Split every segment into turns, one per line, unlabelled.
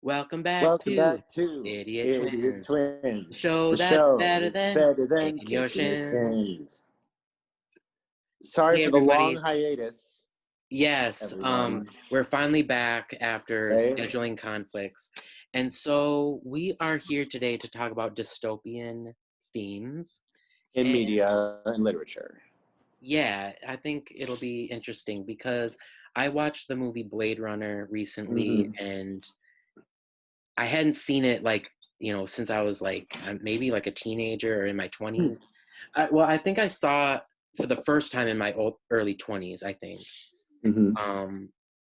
Welcome back
Welcome
to
back to
Idiot
Idiot
Twins, the
Twins,
show
the
that's
show
better than
better than
kicking your
kicking your
shins.
shins. Sorry
Hey
for the long
everybody.
hiatus,
Yes,
everyone.
we're finally back after
Right?
scheduling conflicts. And so we are here today to talk about dystopian themes.
In
And
media and literature.
yeah, I think it'll be interesting because I watched the movie Blade Runner recently and I hadn't seen it since I was maybe like a teenager or in my 20s. I think I saw it for the first time in my early 20s, I think.
Mm-hmm.
Um,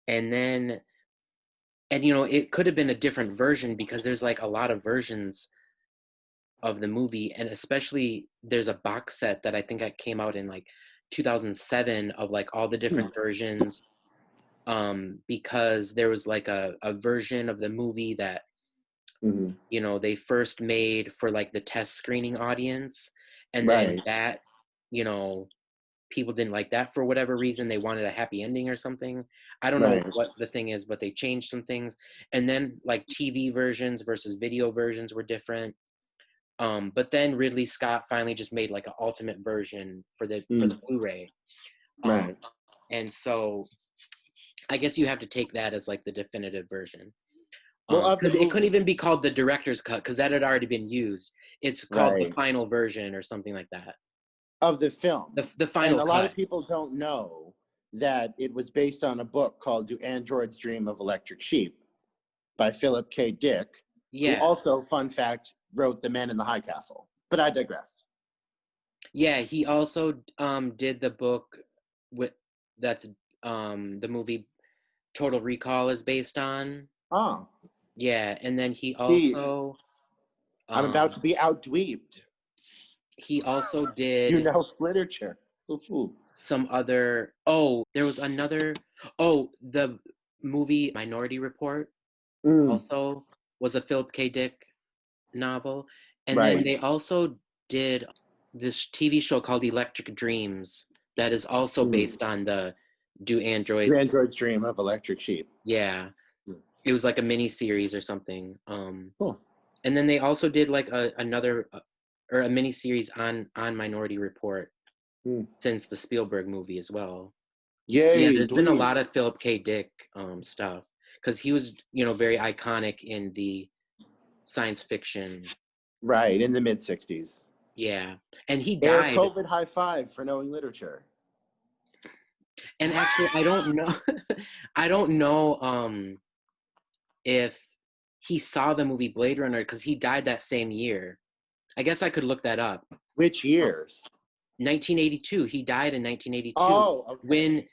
and then, it could have been a different version because there's like a lot of versions of the movie. And especially there's a box set that I think I came out in like 2007 of like all the different versions. Because there was like a version of the movie that they first made for like the test screening audience, and then
Right.
that you know people didn't like that for whatever reason. They wanted a happy ending or something. I don't know
Right.
what the thing is, but they changed some things. And then like TV versions versus video versions were different. But then Ridley Scott finally just made like an ultimate version for the Blu-ray. um
Right.
and so I guess you have to take that as like the definitive version.
Well, of the
Because it couldn't
movie.
even be called the director's cut because that had already been used. It's called the
Right.
final version or something like that.
Of the film.
The
And
final
a lot
cut.
of people don't know that it was based on a book called Do Androids Dream of Electric Sheep by Philip K. Dick, who
Yeah,
also, fun fact, wrote The Man in the High Castle. But I digress.
yeah. He also did the book with that's the movie Total Recall is based on.
Oh,
Yeah, and then
see, I'm about to
um
be outdweebed.
he also
You
did
know literature. Ooh.
some other. There was another. The movie Minority Report
Mm,
also was a Philip K. Dick novel. And then
right.
they also did this TV show called Electric Dreams that is also
Mm.
based on the Do
Do
Androids.
Androids Dream of Electric Sheep.
Yeah,
Mm.
it was like a mini series or something.
Cool.
And then they also did like another or a mini series on Minority Report
Mm.
since the Spielberg movie as well. So yeah,
Yay,
there's been a lot of
dweebs.
Philip K. Dick stuff because he was very iconic in the science fiction.
Right, in the mid-60s.
Yeah, and he
Air
died.
COVID high five for knowing literature.
And actually, I don't know. I don't know if he saw the movie Blade Runner because he died that same year. I guess I could look that up.
Which
Um,
years?
1982. He died in 1982
Oh, okay.
when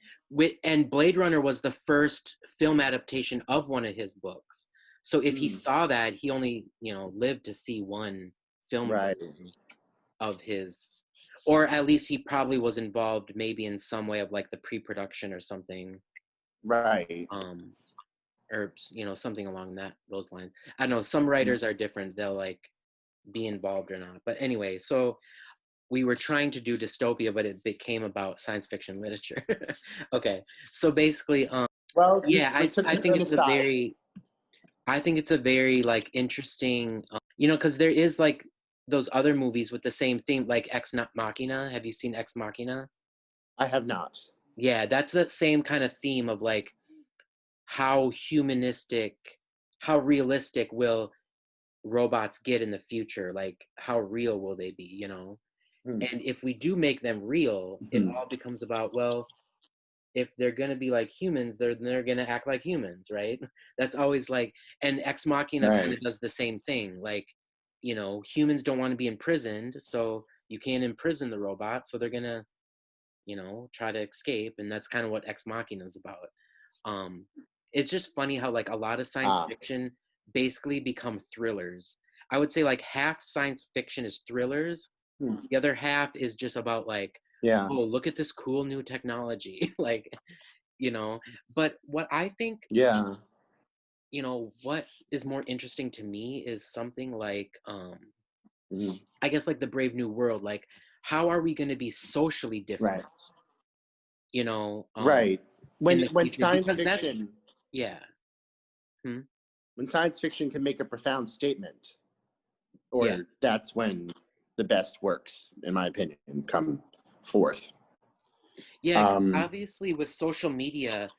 and Blade Runner was the first film adaptation of one of his books. So if he
Mm.
saw that, he only lived to see one film
Right.
version of his, or at least he probably was involved maybe in some way of like the pre-production or something.
Right.
um or something along those lines. I don't know, some writers are different, they'll like be involved or not, but anyway. So we were trying to do dystopia, but it became about science fiction literature. Okay, so basically
Well,
yeah,
we took
I think
an
it's a
aside.
very like interesting, because there is like those other movies with the same theme, like Ex Machina. Have you seen Ex Machina?
I have not.
Yeah, that's that same kind of theme of like how humanistic, how realistic will robots get in the future? Like, how real will they be,
Mm.
And if we do make them real, it
Mhm.
all becomes about, well, if they're going to be like humans, they're going to act like humans, right? That's always like, and Ex Machina kind
Right.
of does the same thing. Like, humans don't want to be imprisoned, so you can't imprison the robot, so they're going to, try to escape. And that's kind of what Ex Machina is about. um it's just funny how like a lot of science
Ah.
fiction basically become thrillers. I would say like half science fiction is thrillers,
Hmm.
the other half is just about like,
Yeah.
oh, look at this cool new technology. Like, but what I think,
Yeah.
what is more interesting to me is something like
Mhm.
I guess like the Brave New World. Like, how are we going to be socially
Right.
different, you know um
Right.
in
When
the future?
science
Because that's,
fiction
yeah. Hmm?
when science fiction can make a profound statement, or
Yeah.
that's when the best works, in my opinion, come forth.
Yeah, 'cause obviously with social media,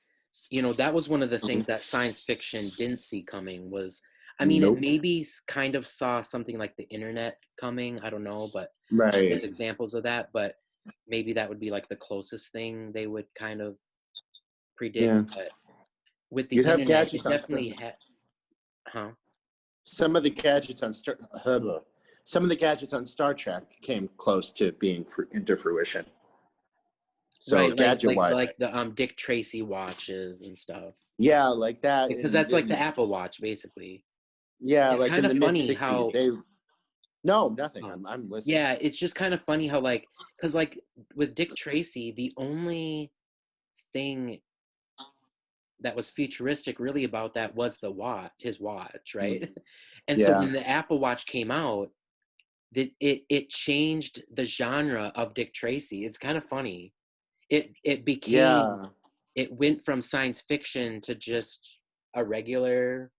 that was one of the things that science fiction didn't see coming was, I mean, it
Nope.
maybe kind of saw something like the internet coming. I don't know, but
Right.
there's examples of that, but maybe that would be like the closest thing they would kind of predict.
Yeah.
But with the
You'd have
internet,
gadgets
it
on
definitely had, huh?
some of the gadgets on some of the gadgets on Star Trek came close to being into fruition. So
Right,
gadget wise,
like the Dick Tracy watches and stuff.
yeah, like that.
Because that's like the Apple Watch, basically.
Yeah,
It's
like
kind
in
of
the mid
funny
'60s,
how,
they. No, nothing.
oh,
I'm listening.
yeah, it's just kind of funny how like, because like with Dick Tracy, the only thing that was futuristic really about that was his watch, right? And so
Yeah.
when the Apple Watch came out, it changed the genre of Dick Tracy. It's kind of funny. It became
Yeah.
it went from science fiction to just a regular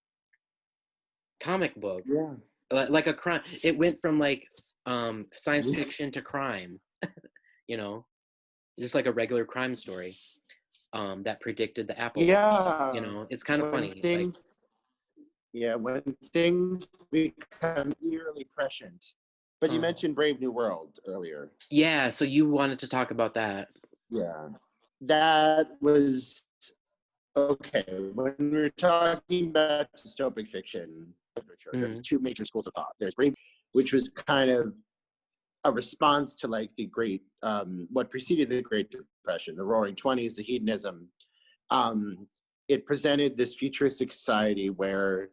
comic book,
Yeah.
like a crime. It went from like science fiction to crime, you know, just like a regular crime story that predicted the Apple Watch.
Yeah.
It's kind of
When
funny. Like,
things, yeah, when things become eerily prescient. But you mentioned Brave New World earlier.
yeah, so you wanted to talk about that.
Yeah. That was okay. When we're talking about dystopic fiction literature, there's two major schools of thought. There's Brave, which was kind of a response to like the great what preceded the Great Depression, the Roaring Twenties, the hedonism. It presented this futuristic society where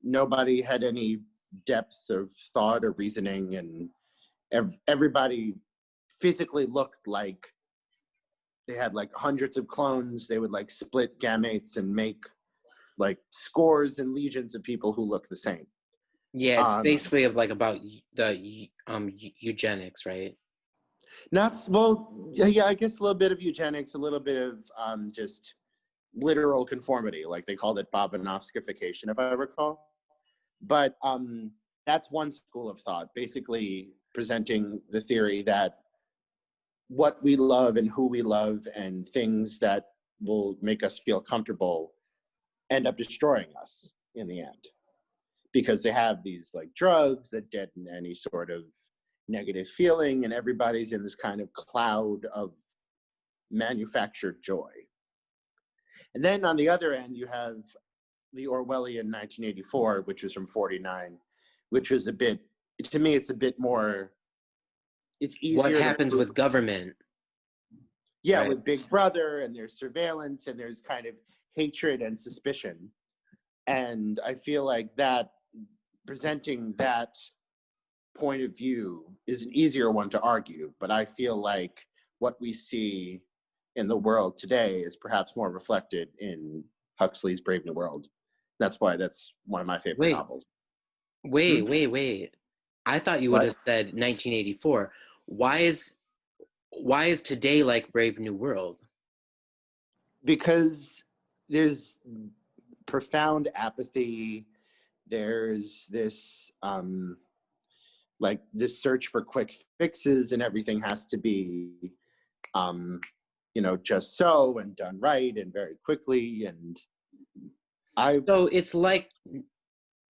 nobody had any depth of thought or reasoning, and everybody physically looked like they had like hundreds of clones. They would like split gametes and make like scores and legions of people who look the same.
Yeah, it's basically about the eugenics, right?
Not well, yeah. I guess a little bit of eugenics, a little bit of just literal conformity, like they called it Bobanovskification, if I recall. But that's one school of thought, basically presenting the theory that what we love and who we love and things that will make us feel comfortable end up destroying us in the end, because they have these like drugs that deaden any sort of negative feeling, and everybody's in this kind of cloud of manufactured joy. And then on the other end, you have the Orwellian 1984, which was from '49, which was a bit, to me, it's a bit more, it's
What
easier
happens
to,
with government?
yeah,
Right.
with Big Brother, and there's surveillance, and there's kind of hatred and suspicion. And I feel like that, presenting that point of view is an easier one to argue, but I feel like what we see in the world today is perhaps more reflected in Huxley's Brave New World. That's why that's one of my favorite novels.
Wait. I thought you would have said 1984. Why is today like Brave New World?
Because there's profound apathy. There's this like this search for quick fixes, and everything has to be just so and done right and very quickly. And
So it's like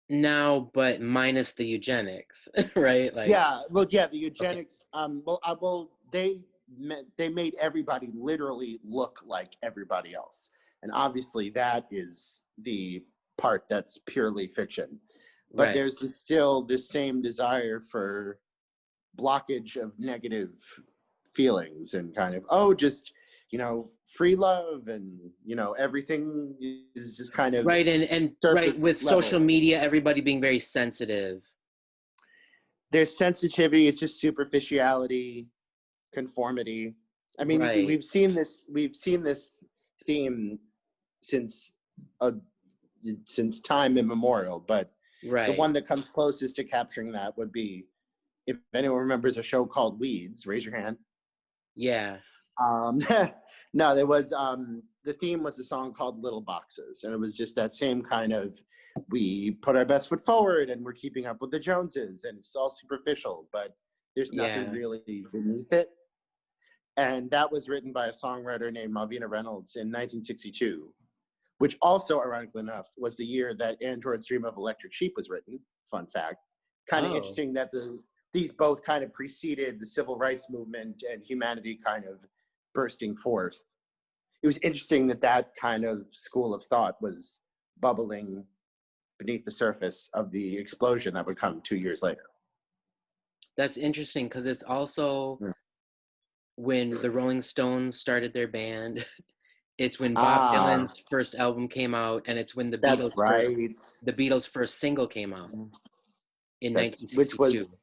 now, but minus the eugenics, right? Like,
yeah, well, yeah, the eugenics. They made everybody literally look like everybody else, and obviously that is the part that's purely fiction. But
right.
there's still this same desire for blockage of negative feelings, and kind of just free love, and everything is just kind of
Right, and right,
surface
with
level.
social media, everybody being very sensitive.
There's sensitivity, it's just superficiality, conformity. I mean,
Right.
we've seen this theme since time immemorial, but the one that comes closest to capturing that would be, if anyone remembers a show called Weeds, raise your hand.
Yeah.
No, there was the theme was a song called Little Boxes, and it was just that same kind of, we put our best foot forward and we're keeping up with the Joneses, and it's all superficial, but there's nothing
Yeah.
really beneath it. And that was written by a songwriter named Malvina Reynolds in 1962, which also, ironically enough, was the year that Android's Dream of Electric Sheep was written. Fun fact. Kind of
Oh,
interesting that these both kind of preceded the civil rights movement and humanity kind of bursting forth. It was interesting that that kind of school of thought was bubbling beneath the surface of the explosion that would come 2 years later.
that's interesting because it's also
Yeah.
when the Rolling Stones started their band. It's when Bob
Ah,
Dylan's first album came out, and it's when
that's right.
the Beatles' first single came out in
Which was,
1962.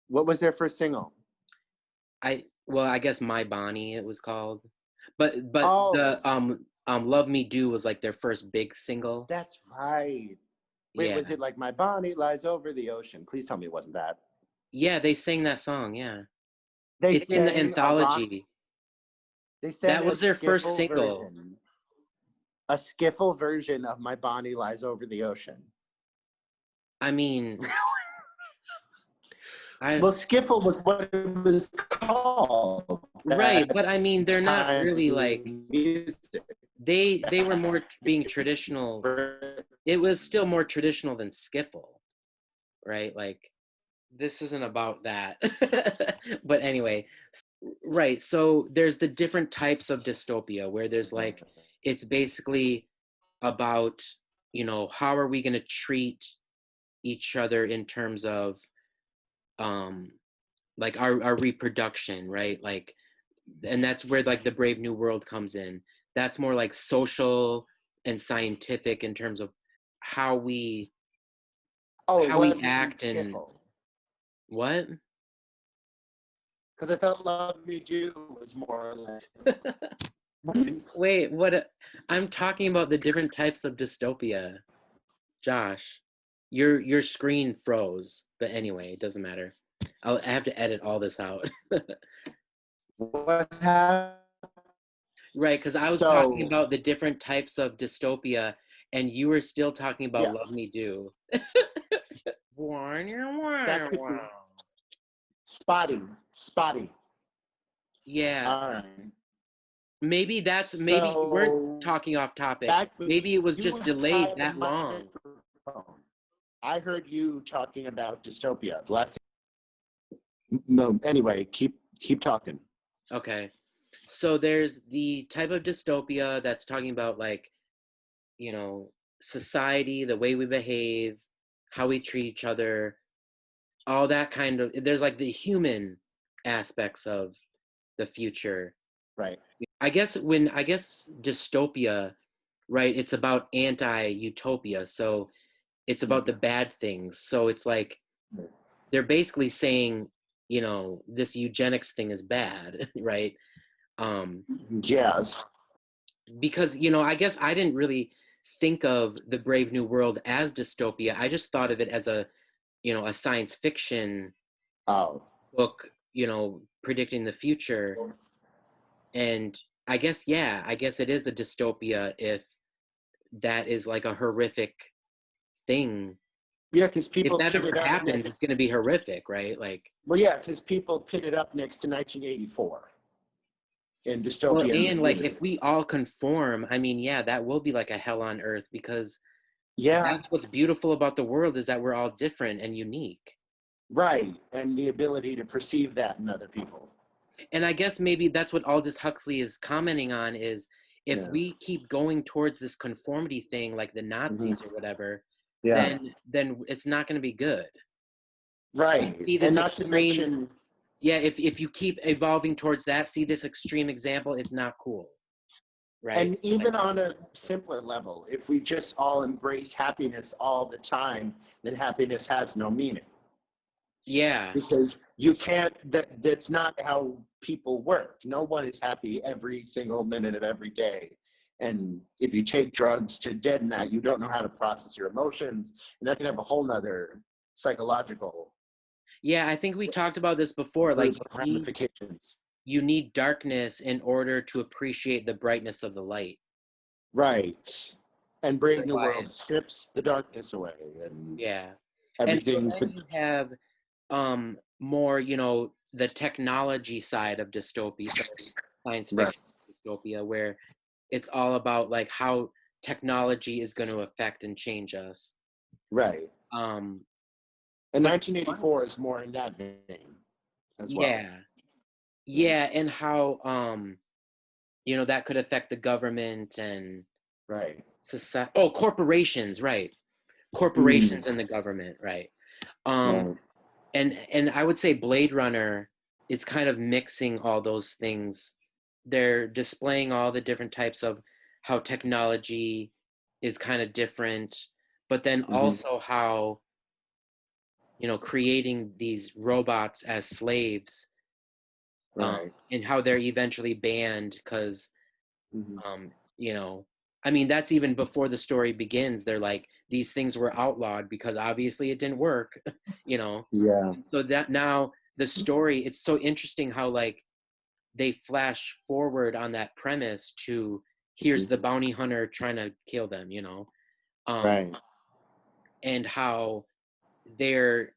what was their first single?
I guess My Bonnie it was called. But
Oh,
the Love Me Do was like their first big single.
that's right. Wait,
Yeah.
was it like My Bonnie Lies Over the Ocean? Please tell me it wasn't that.
Yeah, they sang that song, yeah.
They
It's in the
sang a rock,
anthology.
they
That
sang a
was their first
skiffle
single.
version. A skiffle version of My Bonnie Lies Over the Ocean.
I mean, I
Well, skiffle was what it was called.
right,
That
but I mean they're not
time
really like
music.
they were more being traditional. It was still more traditional than skiffle, right? Like this isn't about that. But anyway, right. So there's the different types of dystopia where there's like it's basically about, how are we going to treat each other in terms of um like our reproduction, right? Like and that's where like the Brave New World comes in. That's more like social and scientific in terms of how we
Oh, it
how we
wasn't
act and
skiffle.
what?
Because I thought Love Me Do was more or less.
Wait, what? I'm talking about the different types of dystopia. Josh, your screen froze, but anyway, it doesn't matter. I have to edit all this out.
What happened?
Right, because I was talking
So,
about the different types of dystopia, and you were still talking about Love
yes,
Me Do.
that could be spotty. Spotty.
Yeah,
All right.
maybe you weren't
So,
talking off topic.
back when
Maybe it was
you
just delayed
had the
that long.
microphone, I heard you talking about dystopia. The last. No, anyway, keep talking.
Okay. So there's the type of dystopia that's talking about like, society, the way we behave, how we treat each other, all that kind of there's like the human aspects of the future.
Right.
I guess dystopia, right, it's about anti-utopia. So it's about the bad things. So it's like they're basically saying, this eugenics thing is bad, right? Um,
Yes.
because, I guess I didn't really think of the Brave New World as dystopia. I just thought of it as a science fiction
Oh.
book, predicting the future. And I guess it is a dystopia if that is like a horrific thing.
Yeah, because
If
people
that
pit
ever
it up
happens, it's
next.
going to be horrific, right? Like,
Well, yeah, because people pit it up next to 1984 in
well,
dystopian
and like
movies.
if we all conform, I mean, yeah, that will be like a hell on earth because
Yeah,
that's what's beautiful about the world is that we're all different and unique.
right. And the ability to perceive that in other people.
And I guess maybe that's what Aldous Huxley is commenting on is if
Yeah.
we keep going towards this conformity thing like the
Hmm.
Nazis or whatever,
Yeah.
then it's not going to be good.
Right.
See
And
this
not to
extreme,
mention,
yeah, if you keep evolving towards that, see this extreme example, it's not cool, right?
and even on a simpler level, if we just all embrace happiness all the time, then happiness has no meaning.
Yeah.
Because you can't, that's not how people work. No one is happy every single minute of every day. And if you take drugs to deaden that, you don't know how to process your emotions, and that can have a whole nother psychological
Yeah, I think we talked about this before. Like you need
ramifications.
you need darkness in order to appreciate the brightness of the light.
Right. And Brave New
Otherwise,
World strips the darkness away and
yeah. And so
everything.
then you have more, you know, the technology side of dystopia, so science
Right.
fiction dystopia, where it's all about like how technology is going to affect and change us.
Right.
Um,
And
but
1984 is more in that vein as well.
yeah, yeah, and how you know, that could affect the government and
Right.
society. Oh, corporations, right?
Mm.
Corporations and the government, right? Um,
Right.
and I would say Blade Runner is kind of mixing all those things. They're displaying all the different types of how technology is kind of different, but then
Mm-hmm.
also how, you know, creating these robots as slaves,
Right.
and how they're eventually banned because,
Mm-hmm.
you know, I mean, that's even before the story begins. They're like, these things were outlawed because obviously it didn't work, you know.
Yeah.
So that now the story, it's so interesting how like they flash forward on that premise to here's the
Mm-hmm.
bounty hunter trying to kill them, you know, um,
Right.
and how they're,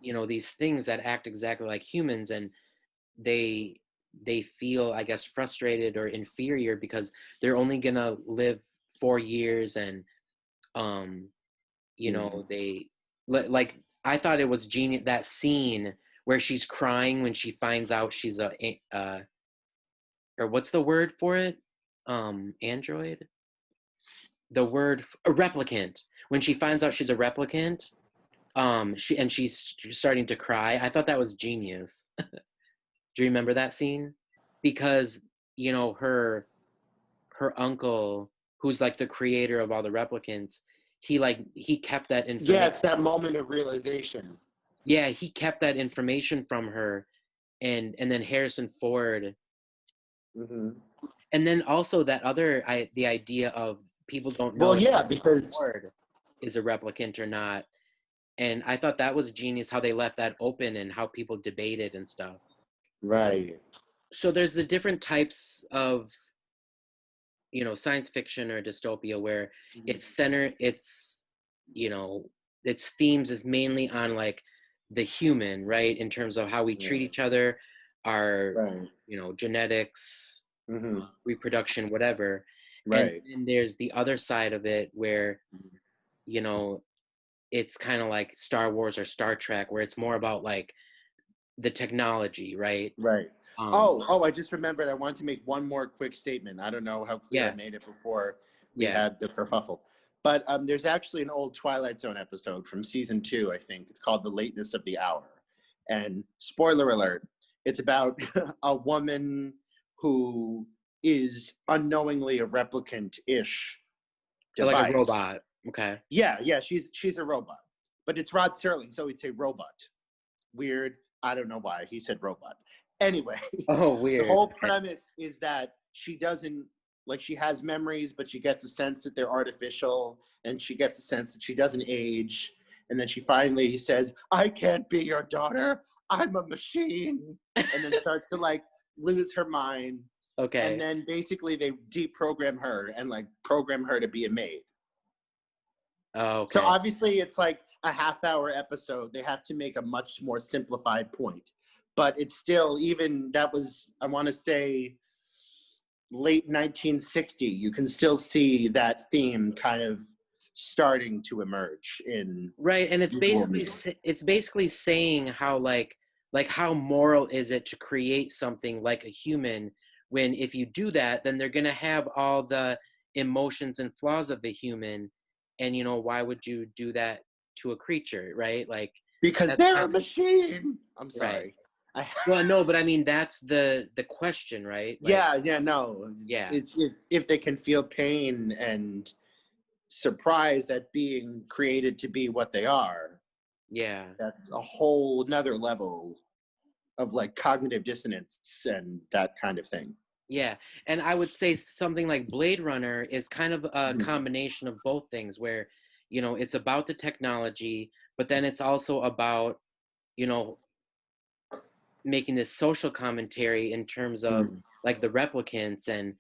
you know, these things that act exactly like humans, and they they feel, I guess, frustrated or inferior because they're only gonna live 4 years, and um, you
Mm-hmm.
know, they like I thought it was genius, that scene where she's crying when she finds out she's or what's the word for it? Android? The word a replicant. When she finds out she's a replicant, she's starting to cry. I thought that was genius. Do you remember that scene? Because, you know, her uncle, who's like the creator of all the replicants, he kept that
Yeah,
information.
it's that moment of realization.
Yeah, he kept that information from her, and then Harrison Ford,
Mm-hmm.
and then also that other the idea of people don't know
Well,
if
yeah, because
Ford is a replicant or not. And I thought that was genius how they left that open and how people debated and stuff.
right.
So there's the different types of, you know, science fiction or dystopia where it's, you know, its themes is mainly on like the human, right? In terms of how we treat
Right.
each other, our,
Right.
you know, genetics,
Mm-hmm.
reproduction, whatever. And
Right.
then there's the other side of it where, you know, it's kind of like Star Wars or Star Trek, where it's more about like the technology, right?
Right.
Um,
Oh, I just remembered. I wanted to make one more quick statement. I don't know how clear I
yeah,
made it before we
yeah.
had the kerfuffle. But there's actually an old Twilight Zone episode from season 2, I think. It's called The Lateness of the Hour. And spoiler alert, it's about a woman who is unknowingly a replicant-ish
Like a
device.
robot. Okay.
Yeah, she's a robot. But it's Rod Serling, so it's a robot. Weird. I don't know why he said robot. Anyway,
Oh,
the
weird.
whole
Okay.
premise is that she doesn't, like, she has memories, but she gets a sense that they're artificial, and she gets a sense that she doesn't age. And then she finally says, I can't be your daughter. I'm a machine. And then starts to like lose her mind. And
Okay.
then basically they deprogram her and like program her to be a maid.
Oh,
So
okay.
obviously it's like a half-hour episode. They have to make a much more simplified point. But it's still, even that was, I want to say, late 1960. You can still see that theme kind of starting to emerge in
Right, and
visual media.
it's basically saying how like how moral is it to create something like a human when if you do that, then they're gonna have all the emotions and flaws of the human, and you know why would you do that to a creature, right? Like
Because
that's
they're a
kind
machine. I'm
right.
sorry. I,
Well, no, but I mean that's the question, right? Like
yeah, no.
yeah,
It's if they can feel pain and surprise at being created to be what they are,
yeah.
that's a whole another level of like cognitive dissonance and that kind of thing.
Yeah, and I would say something like Blade Runner is kind of a
Mhm.
combination of both things where, you know, it's about the technology, but then it's also about, you know, making this social commentary in terms of like the replicants, and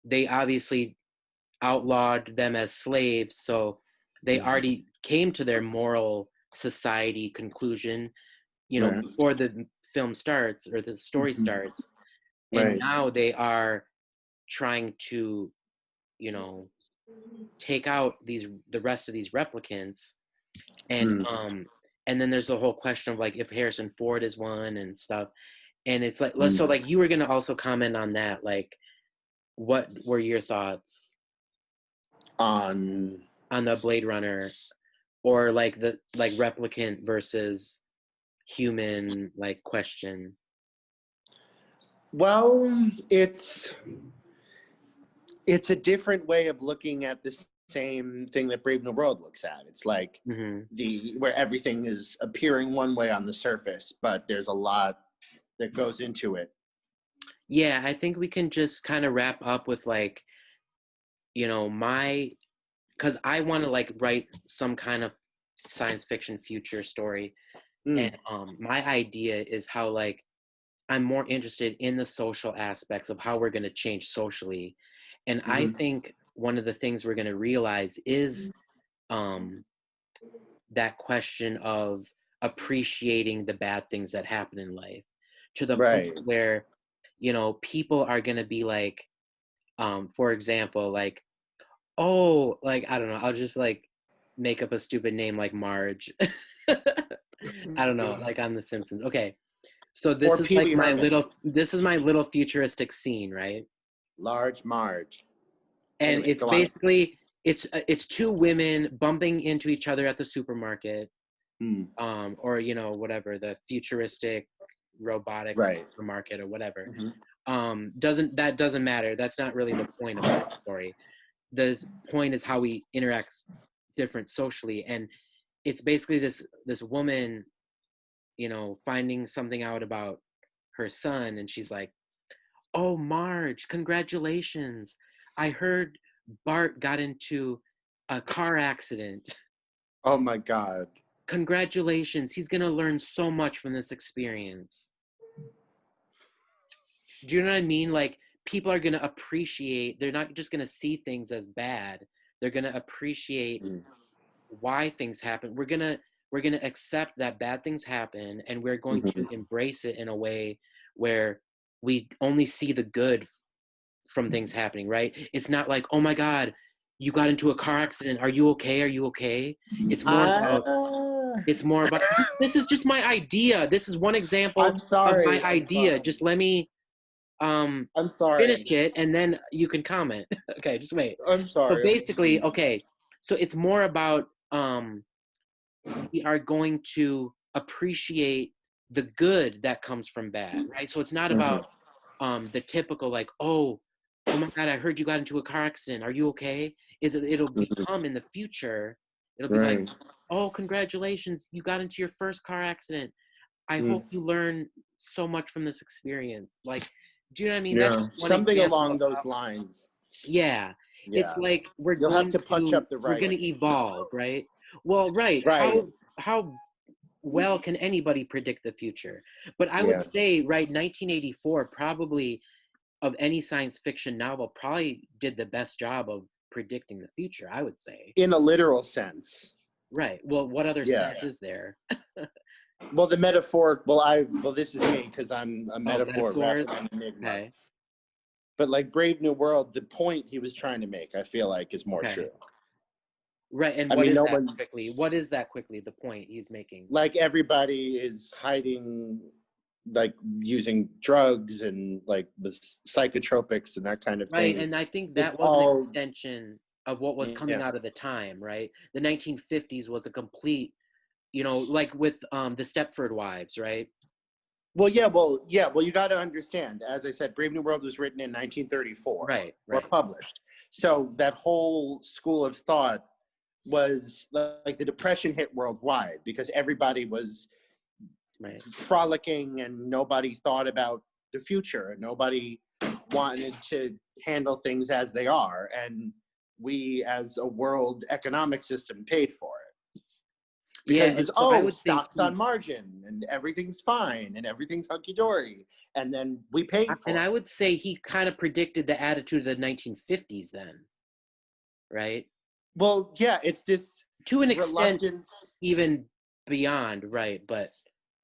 they obviously outlawed them as slaves, so they already came to their moral society conclusion,
Right.
before the film starts or the story starts. And
Right.
now they are trying to, take out the rest of these replicants. And then there's the whole question of like if Harrison Ford is one and stuff. And it's like, so like you were gonna also comment on that, like what were your thoughts
On
the Blade Runner, or like the replicant versus human like question?
Well, it's a different way of looking at the same thing that Brave New World looks at. It's like where everything is appearing one way on the surface, but there's a lot that goes into it.
Yeah, I think we can just kind of wrap up with like, because I want to like write some kind of science fiction future story. And my idea is how like I'm more interested in the social aspects of how we're going to change socially. And I think one of the things we're going to realize is that question of appreciating the bad things that happen in life, to the point where, people are going to be like, for example, like, oh, like, I don't know, I'll just like make up a stupid name like Marge. I don't know, like on The Simpsons. Okay. So this is like this is my little futuristic scene, right?
Large Marge.
And
Anyway,
it's basically it's two women bumping into each other at the supermarket, or whatever, the futuristic robotic supermarket or whatever. Doesn't matter. That's not really the point of the story. The point is how we interact different socially, and it's basically this woman, finding something out about her son, and she's like, "Oh, Marge, congratulations. I heard Bart got into a car accident.
Oh my God.
Congratulations. He's going to learn so much from this experience." Do you know what I mean? Like, people are going to appreciate, they're not just going to see things as bad. They're going to appreciate why things happen. We're going to accept that bad things happen, and we're going to embrace it in a way where we only see the good from things happening, right? It's not like, oh my God, you got into a car accident. Are you okay? Are you okay? It's more about this is just my idea. This is one example of my idea. Just let me
I'm sorry.
finish it, and then you can comment. Okay, just wait.
I'm sorry.
So basically, okay, so it's more about we are going to appreciate the good that comes from bad, right? So it's not about the typical like, oh my God, I heard you got into a car accident. Are you okay? It'll become in the future, it'll be like, oh, congratulations, you got into your first car accident. I hope you learn so much from this experience. Like, do you know what I mean?
Yeah, something along those lines.
Yeah. It's like
You'll have to punch up the
we're going to evolve, right? Well, right. How well can anybody predict the future? But I would say, right, 1984 probably, of any science fiction novel, probably did the best job of predicting the future, I would say.
In a literal sense.
Right. Well, what other sense is there?
Well, the metaphor, this is me because I'm a metaphor.
Okay.
But like Brave New World, the point he was trying to make, I feel like, is more true.
Right. And what is that quickly, the point he's making?
Like everybody is hiding, like using drugs and like the psychotropics and that kind of thing.
Right. And I think that was an extension of what was coming out of the time, right? The 1950s was a complete, like with the Stepford Wives, right?
Well, you got to understand, as I said, Brave New World was written in 1934, or published. So that whole school of thought was like the Depression hit worldwide because everybody was frolicking and nobody thought about the future. Nobody wanted to handle things as they are. And we, as a world economic system, paid for it. Because it was, stocks on margin. and everything's fine and everything's hunky-dory, and then we paid for
And
it.
I would say he kind of predicted the attitude of the 1950s then, right?
Well, yeah, it's this
To an extent,
reluctance,
even beyond, right? But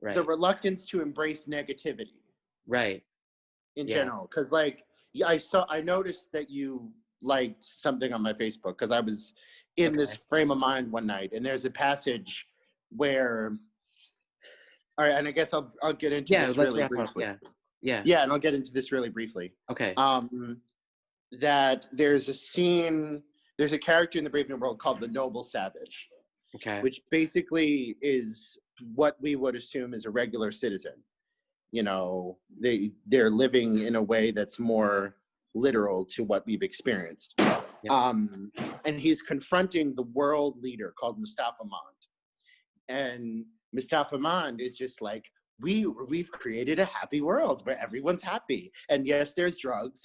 the
right,
reluctance to embrace negativity
right,
in
yeah,
general. Because like, yeah, I noticed that you liked something on my Facebook because I was in this
okay,
frame of mind one night, and there's a passage where, all right, and I guess I'll get into
yeah.
this
Let's
really
wrap up.
briefly.
Yeah, yeah,
Yeah, and I'll get into this really briefly.
okay,
That there's a scene, there's a character in the Brave New World called the Noble Savage,
okay,
which basically is what we would assume is a regular citizen. You know, they're living in a way that's more literal to what we've experienced.
yep,
And he's confronting the world leader called Mustafa Mond. And Mustafa Mond is just like, we've created a happy world where everyone's happy. And yes, there's drugs,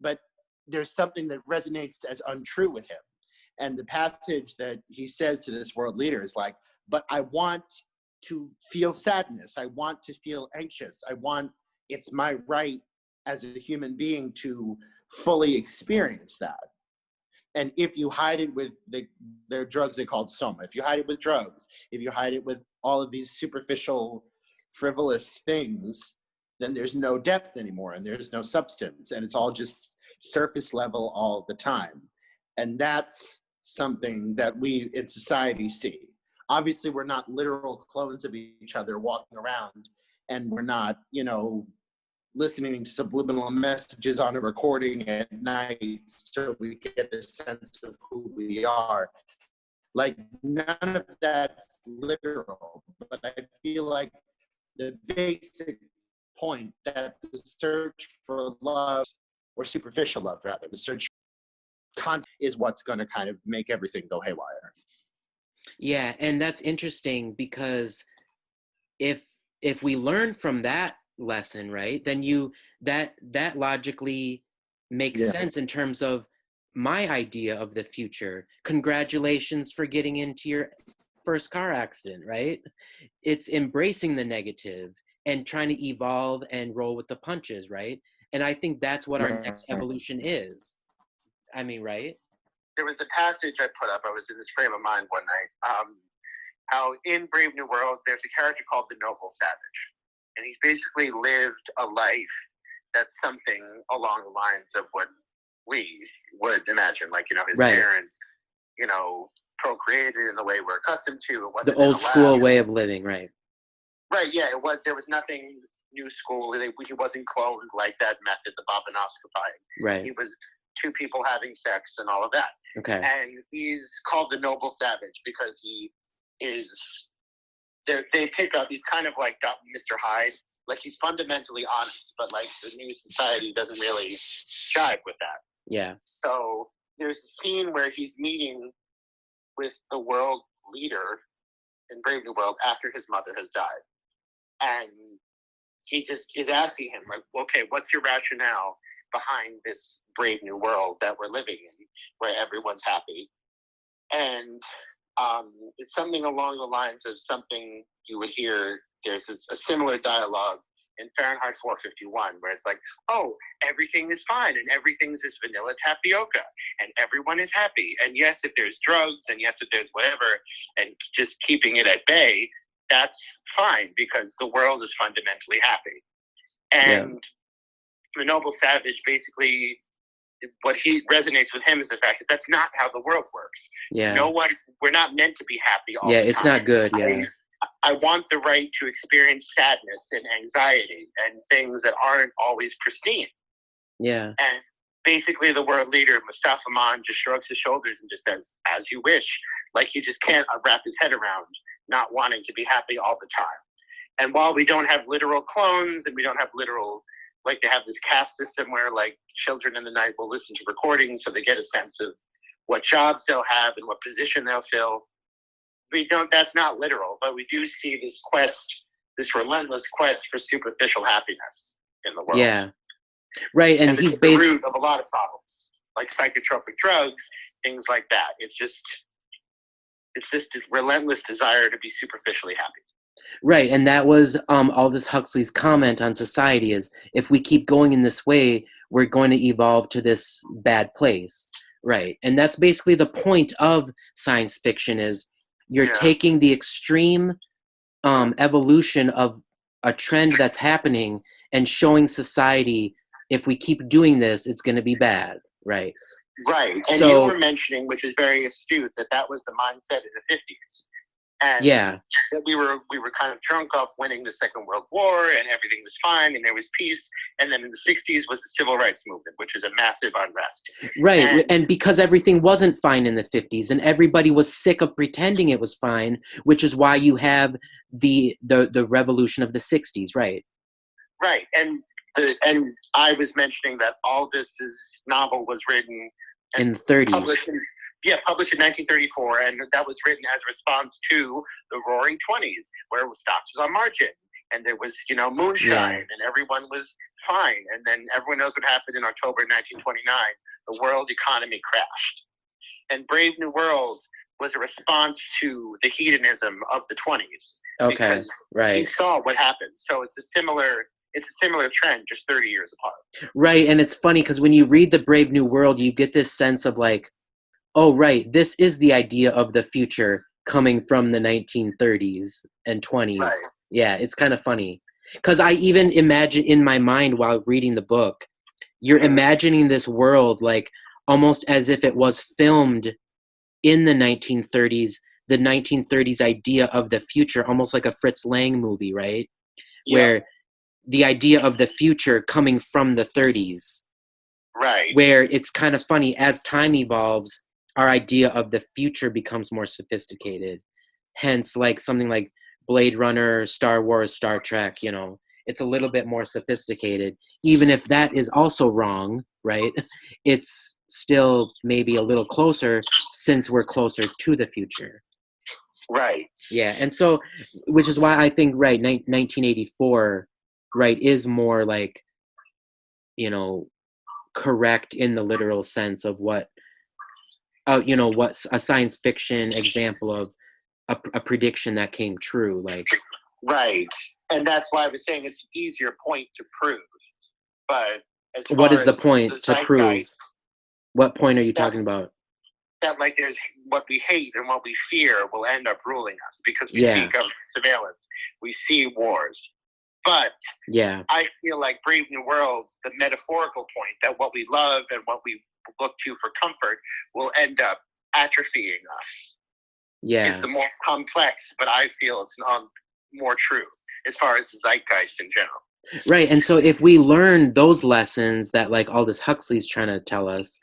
but there's something that resonates as untrue with him. And the passage that he says to this world leader is like, but I want to feel sadness. I want to feel anxious. It's my right as a human being to fully experience that. And if you hide it with their drugs, they called soma. If you hide it with drugs, if you hide it with all of these superficial, frivolous things, then there's no depth anymore and there's no substance. And it's all just surface level all the time. And that's something that we in society see. Obviously, we're not literal clones of each other walking around, and we're not, listening to subliminal messages on a recording at night so we get a sense of who we are. Like, none of that's literal, but I feel like the basic point that the search for love, or superficial love rather, the search for content is what's going to kind of make everything go haywire.
yeah. And that's interesting because if we learn from that lesson, right, then that logically makes sense in terms of my idea of the future. Congratulations for getting into your first car accident, right? It's embracing the negative and trying to evolve and roll with the punches, right? And I think that's what our next evolution is. I mean, right?
There was a passage I put up. I was in this frame of mind one night. How in Brave New World, there's a character called the Noble Savage. And he's basically lived a life that's something along the lines of what we would imagine. Like, his
Right.
parents, procreated in the way we're accustomed to. It wasn't
The old school way of living, right?
Right, yeah, there was nothing new school. He wasn't cloned like that method, the Bobanovskifying.
Right.
He was two people having sex and all of that.
Okay.
And he's called the Noble Savage because he is, they pick up, he's kind of like Mr. Hyde. Like, he's fundamentally honest, but like the new society doesn't really jive with that.
Yeah.
So there's a scene where he's meeting with the world leader in Brave New World after his mother has died. And he just is asking him, like, okay, what's your rationale behind this Brave New World that we're living in, where everyone's happy? And it's something along the lines of something you would hear. There's a similar dialogue in Fahrenheit 451, where it's like, oh, everything is fine, and everything's this vanilla tapioca, and everyone is happy. And yes, if there's drugs, and yes, if there's whatever, and just keeping it at bay, that's fine, because the world is fundamentally happy. And the Noble Savage, basically, what he resonates with him is the fact that that's not how the world works.
Yeah.
We're not meant to be happy all the time.
Yeah, it's not good, yeah.
I want the right to experience sadness and anxiety and things that aren't always pristine.
Yeah.
And basically the world leader, Mustafa Mond, just shrugs his shoulders and just says, as you wish. Like, he just can't wrap his head around not wanting to be happy all the time. And while we don't have literal clones and we don't have literal, like, they have this caste system where, like, children in the night will listen to recordings so they get a sense of what jobs they'll have and what position they'll fill. That's not literal, but we do see this quest, this relentless quest for superficial happiness in the world.
Yeah. Right, and he's
the root of a lot of problems, like psychotropic drugs, things like that. It's just this relentless desire to be superficially happy.
Right, and that was Aldous Huxley's comment on society is if we keep going in this way, we're going to evolve to this bad place. Right, and that's basically the point of science fiction is you're taking the extreme evolution of a trend that's happening and showing society if we keep doing this, it's going to be bad. Right.
Right, and so, you were mentioning, which is very astute, that was the mindset in the 50s. And that we were kind of drunk off winning the Second World War and everything was fine and there was peace. And then in the 60s was the Civil Rights Movement, which was a massive unrest.
Right. And because everything wasn't fine in the 50s and everybody was sick of pretending it was fine, which is why you have the revolution of the 60s. Right.
Right. And I was mentioning that Aldous' novel was written
in the 30s.
Published in 1934, and that was written as a response to the Roaring '20s, where stocks was on margin, and there was, moonshine, and everyone was fine. And then everyone knows what happened in October 1929. The world economy crashed. And Brave New World was a response to the hedonism of the 20s.
Okay, right.
He saw what happened. So it's a similar trend, just 30 years apart.
Right, and it's funny because when you read the Brave New World, you get this sense of like, oh, right, this is the idea of the future coming from the 1930s and 20s. Right. Yeah, it's kind of funny. Because I even imagine in my mind while reading the book, you're imagining this world like almost as if it was filmed in the 1930s, the 1930s idea of the future, almost like a Fritz Lang movie, right? Yeah. Where the idea of the future coming from the 30s.
Right.
Where it's kind of funny, as time evolves, our idea of the future becomes more sophisticated. Hence, like something like Blade Runner, Star Wars, Star Trek, it's a little bit more sophisticated. Even if that is also wrong, right? It's still maybe a little closer since we're closer to the future.
Right.
Yeah, and so, which is why I think, 1984, right, is more like, correct in the literal sense of what what's a science fiction example of a prediction that came true, like.
Right, and that's why I was saying it's an easier point to prove. But as far
what is the
as
point
the
to prove? What point are you talking about?
That like there's what we hate and what we fear will end up ruling us because we see government surveillance, we see wars. But I feel like Brave New World, the metaphorical point that what we love and what we look to for comfort will end up atrophying us.
Yeah.
It's the more complex, but I feel it's more true as far as the zeitgeist in general.
Right, and so if we learn those lessons that like Aldous Huxley's trying to tell us,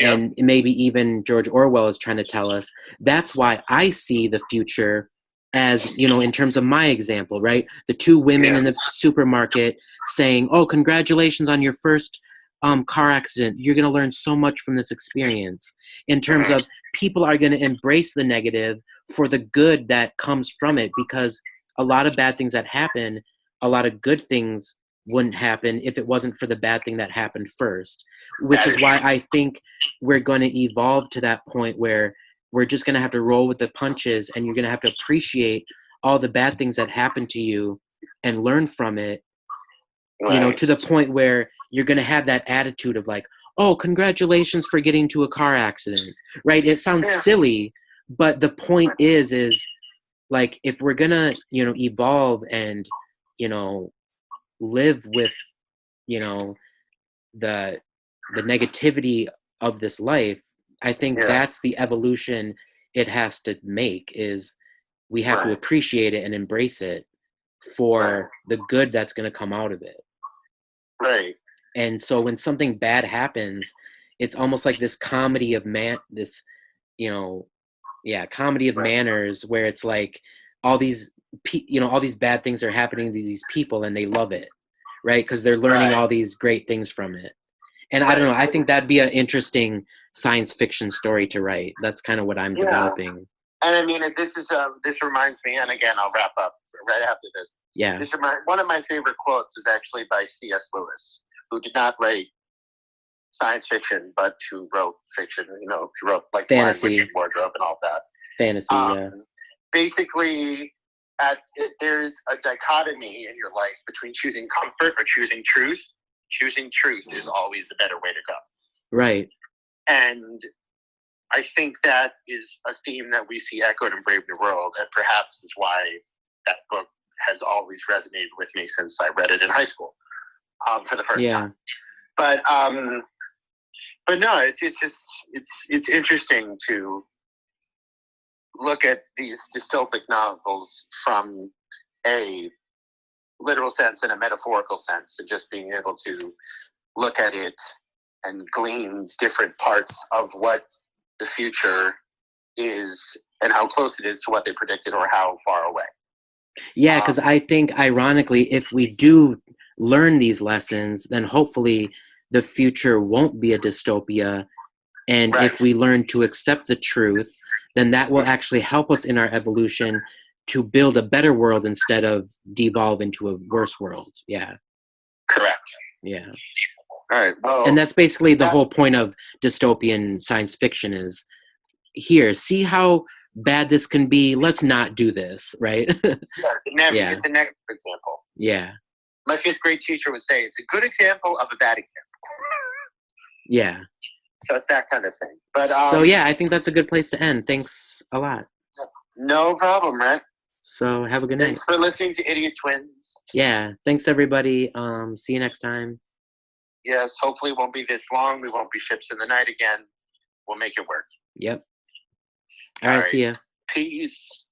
and maybe even George Orwell is trying to tell us, that's why I see the future as, in terms of my example, right? The two women in the supermarket saying, oh, congratulations on your first car accident. You're going to learn so much from this experience. In terms of people are going to embrace the negative for the good that comes from it, because a lot of bad things that happen, a lot of good things wouldn't happen if it wasn't for the bad thing that happened first, which is why I think we're going to evolve to that point where we're just going to have to roll with the punches, and you're going to have to appreciate all the bad things that happen to you and learn from it, to the point where you're going to have that attitude of like, oh, congratulations for getting into a car accident, right? It sounds silly, but the point is like, if we're going to, evolve and, live with, the negativity of this life, I think that's the evolution it has to make, is we have to appreciate it and embrace it for the good that's going to come out of it.
Right.
And so when something bad happens, it's almost like this comedy of comedy of manners, where it's like all these all these bad things are happening to these people and they love it, right? Because they're learning all these great things from it. And I don't know, I think that'd be an interesting science fiction story to write. That's kind of what I'm developing.
And I mean, this reminds me, and again, I'll wrap up right after this.
Yeah.
One of my favorite quotes is actually by C.S. Lewis, who did not write science fiction, but who wrote fiction, who wrote like
fantasy,
Wardrobe and all that.
Fantasy,
Basically, there's a dichotomy in your life between choosing comfort or choosing truth. Choosing truth is always the better way to go.
Right.
And I think that is a theme that we see echoed in Brave New World, and perhaps is why that book has always resonated with me since I read it in high school for the first time. But no, it's interesting to look at these dystopic novels from a literal sense and a metaphorical sense, and just being able to look at it and glean different parts of what the future is and how close it is to what they predicted or how far away.
Yeah, because I think, ironically, if we do learn these lessons, then hopefully the future won't be a dystopia. And if we learn to accept the truth, then that will actually help us in our evolution to build a better world instead of devolve into a worse world. Yeah.
Correct.
Yeah.
All right. Well,
and that's basically the whole point of dystopian science fiction is, here, see how bad this can be. Let's not do this, right?
Yeah, it's a negative example.
Yeah.
My fifth grade teacher would say it's a good example of a bad example.
Yeah.
So it's that kind of thing. But
so yeah, I think that's a good place to end. Thanks a lot.
No problem, Rhett.
So have a good night.
Thanks for listening to Idiot Twins.
Yeah. Thanks everybody. See you next time.
Yes, hopefully it won't be this long. We won't be ships in the night again. We'll make it work.
Yep. All right. See ya.
Peace.